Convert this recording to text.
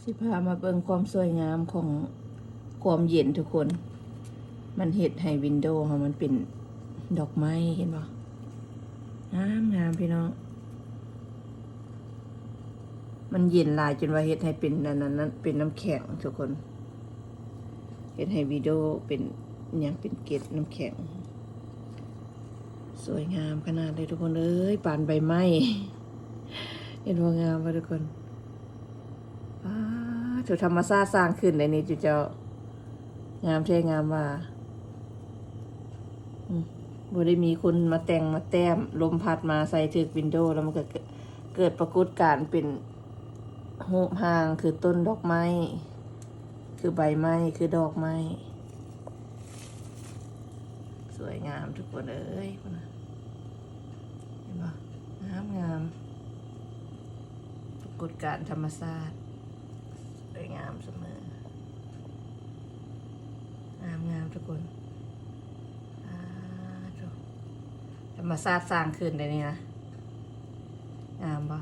สิพามาเบิ่งความสวยงามของความเย็นทุกคน มันเฮ็ดให้วินโดว์ของมันเป็นดอกไม้เห็นบ่งามงามพี่น้องมันเย็นหลายจนว่าเฮ็ดให้เป็นนั้นเป็นน้ำแข็งทุกคนเฮ็ดให้วินโดว์เป็นอย่างเป็นเกล็ดน้ำแข็งสวยงามขนาดเลยทุกคนเอ้ยปานใบไม้เห็นว่างามป่ะทุกคนถูกธรรมชาติสร้างขึ้นในนี้จุเจ้างามแท้งามว่าบ่ได้มีคนมาแต่งมาแต้มลมพัดมาใส่ถึกวินโดว์แล้วมันก็เกิดปรากฏการณ์เป็นรูปร่างคือต้นดอกไม้คือใบไม้คือดอกไม้สวยงามทุกคนเอ้ยคุณนะเห็นปะงามงามปรากฏการณ์ธรรมชาติสวยงามเสมองามงามทุกคนธรรมชาติสร้างขึ้นได้นี่นะงามปะ